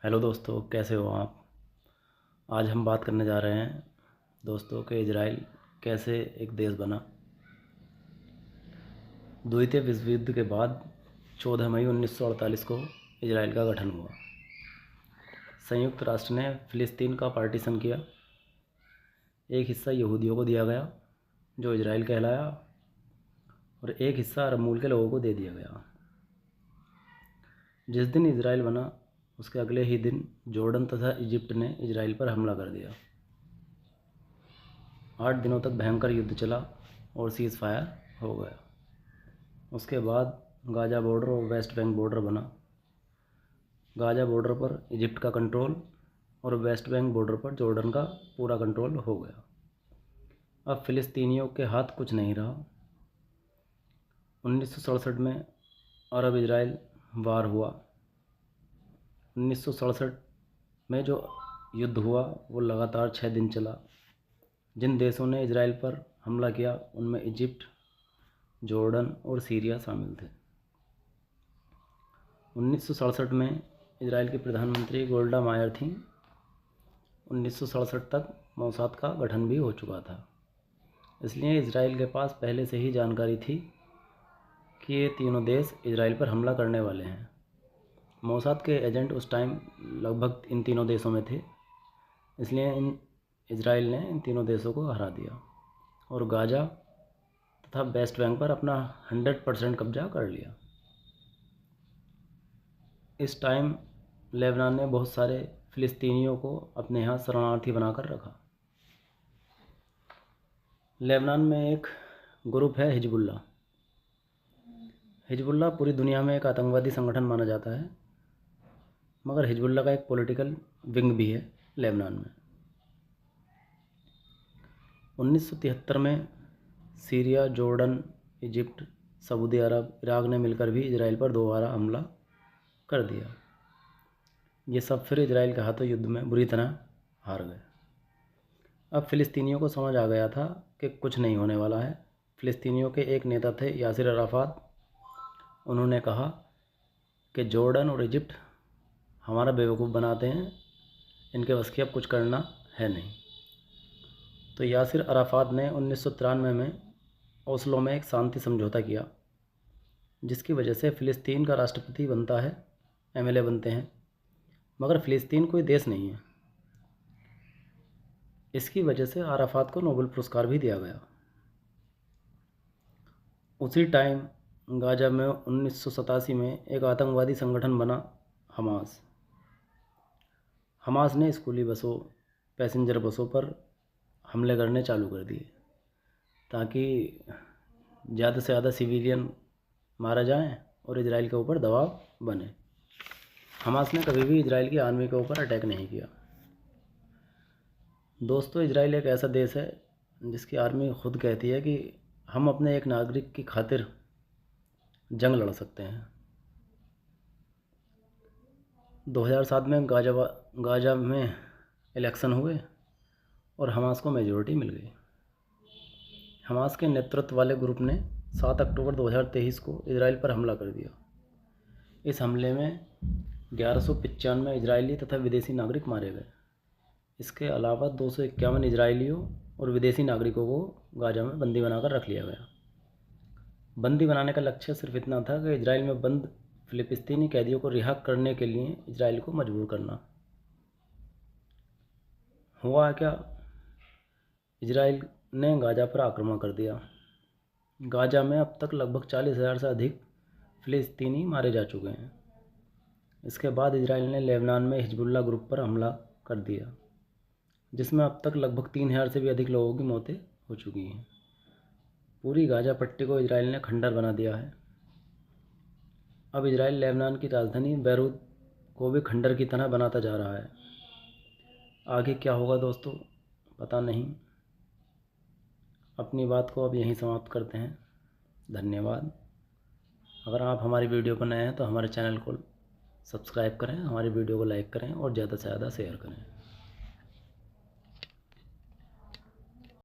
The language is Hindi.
हेलो दोस्तों, कैसे हो आप। आज हम बात करने जा रहे हैं दोस्तों कि इजराइल कैसे एक देश बना। द्वितीय विश्व युद्ध के बाद 14 मई 1948 को इजराइल का गठन हुआ। संयुक्त राष्ट्र ने फ़िलिस्तीन का पार्टीशन किया। एक हिस्सा यहूदियों को दिया गया जो इजराइल कहलाया, और एक हिस्सा अरब मूल के लोगों को दे दिया गया। जिस दिन इजराइल बना उसके अगले ही दिन जॉर्डन तथा इजिप्ट ने इजराइल पर हमला कर दिया। 8 दिनों तक भयंकर युद्ध चला और सीज़ फायर हो गया। उसके बाद गाज़ा बॉर्डर और वेस्ट बैंक बॉर्डर बना। गाज़ा बॉर्डर पर इजिप्ट का कंट्रोल और वेस्ट बैंक बॉर्डर पर जॉर्डन का पूरा कंट्रोल हो गया। अब फ़िलिस्तीनियों के हाथ कुछ नहीं रहा। 1967 में अरब इजराइल वार हुआ। 1967 में जो युद्ध हुआ वो लगातार 6 दिन चला। जिन देशों ने इजराइल पर हमला किया उनमें इजिप्ट, जॉर्डन और सीरिया शामिल थे। 1967 में इजराइल की प्रधानमंत्री गोल्डा मायर थीं। 1967 तक मोसाद का गठन भी हो चुका था, इसलिए इजराइल के पास पहले से ही जानकारी थी कि ये तीनों देश इजराइल पर हमला करने वाले हैं। मोसाद के एजेंट उस टाइम लगभग इन तीनों देशों में थे, इसलिए इजराइल ने इन तीनों देशों को हरा दिया और गाज़ा तथा वेस्ट बैंक पर अपना 100% कब्जा कर लिया। इस टाइम लेबनान ने बहुत सारे फ़िलिस्तीनियों को अपने यहाँ शरणार्थी बनाकर रखा। लेबनान में एक ग्रुप है हिजबुल्लाह। हिजबुल्लाह पूरी दुनिया में एक आतंकवादी संगठन माना जाता है, मगर हिजबुल्लाह का एक पॉलिटिकल विंग भी है लेबनान में। 1973 में सीरिया, जॉर्डन, इजिप्ट, सऊदी अरब, इराक ने मिलकर भी इजराइल पर दोबारा हमला कर दिया। ये सब फिर इजराइल के हाथों युद्ध में बुरी तरह हार गए। अब फ़िलिस्तीनियों को समझ आ गया था कि कुछ नहीं होने वाला है। फ़िलिस्तीनियों के एक नेता थे यासिर अराफात। उन्होंने कहा कि जॉर्डन और इजिप्ट हमारा बेवकूफ़ बनाते हैं, इनके बस की अब कुछ करना है नहीं। तो यासिर अराफात ने 1993 में ओस्लो में एक शांति समझौता किया, जिसकी वजह से फ़िलिस्तीन का राष्ट्रपति बनता है, एमएलए बनते हैं, मगर फ़िलिस्तीन कोई देश नहीं है। इसकी वजह से अराफात को नोबेल पुरस्कार भी दिया गया। उसी टाइम गाज़ा में 1987 में एक आतंकवादी संगठन बना, हमास। हमास ने स्कूली बसों, पैसेंजर बसों पर हमले करने चालू कर दिए ताकि ज़्यादा से ज़्यादा सिविलियन मारा जाएं और इजराइल के ऊपर दबाव बने। हमास ने कभी भी इजराइल की आर्मी के ऊपर अटैक नहीं किया। दोस्तों, इजराइल एक ऐसा देश है जिसकी आर्मी खुद कहती है कि हम अपने एक नागरिक की खातिर जंग लड़ सकते हैं। 2007 में गाज़ा में इलेक्शन हुए और हमास को मेजॉरिटी मिल गई। हमास के नेतृत्व वाले ग्रुप ने 7 अक्टूबर 2023 को इजराइल पर हमला कर दिया। इस हमले में 1195 इजरायली तथा विदेशी नागरिक मारे गए। इसके अलावा 251 इजरायलियों और विदेशी नागरिकों को गाज़ा में बंदी बनाकर रख लिया गया। बंदी बनाने का लक्ष्य सिर्फ इतना था कि इजराइल में बंद फ़िलिस्तीनी कैदियों को रिहा करने के लिए इजराइल को मजबूर करना। हुआ क्या, इजराइल ने गाज़ा पर आक्रमण कर दिया। गाज़ा में अब तक लगभग 40,000 से अधिक फ़िलिस्तीनी मारे जा चुके हैं। इसके बाद इजराइल ने लेबनान में हिजबुल्लाह ग्रुप पर हमला कर दिया, जिसमें अब तक लगभग 3,000 से भी अधिक लोगों की मौतें हो चुकी हैं। पूरी गाज़ा पट्टी को इजराइल ने खंडर बना दिया है। अब इजराइल लेबनान की राजधानी बैरूत को भी खंडर की तरह बनाता जा रहा है। आगे क्या होगा दोस्तों, पता नहीं। अपनी बात को अब यहीं समाप्त करते हैं। धन्यवाद। अगर आप हमारी वीडियो पर नए हैं तो हमारे चैनल को सब्सक्राइब करें, हमारी वीडियो को लाइक करें और ज़्यादा से ज़्यादा शेयर करें।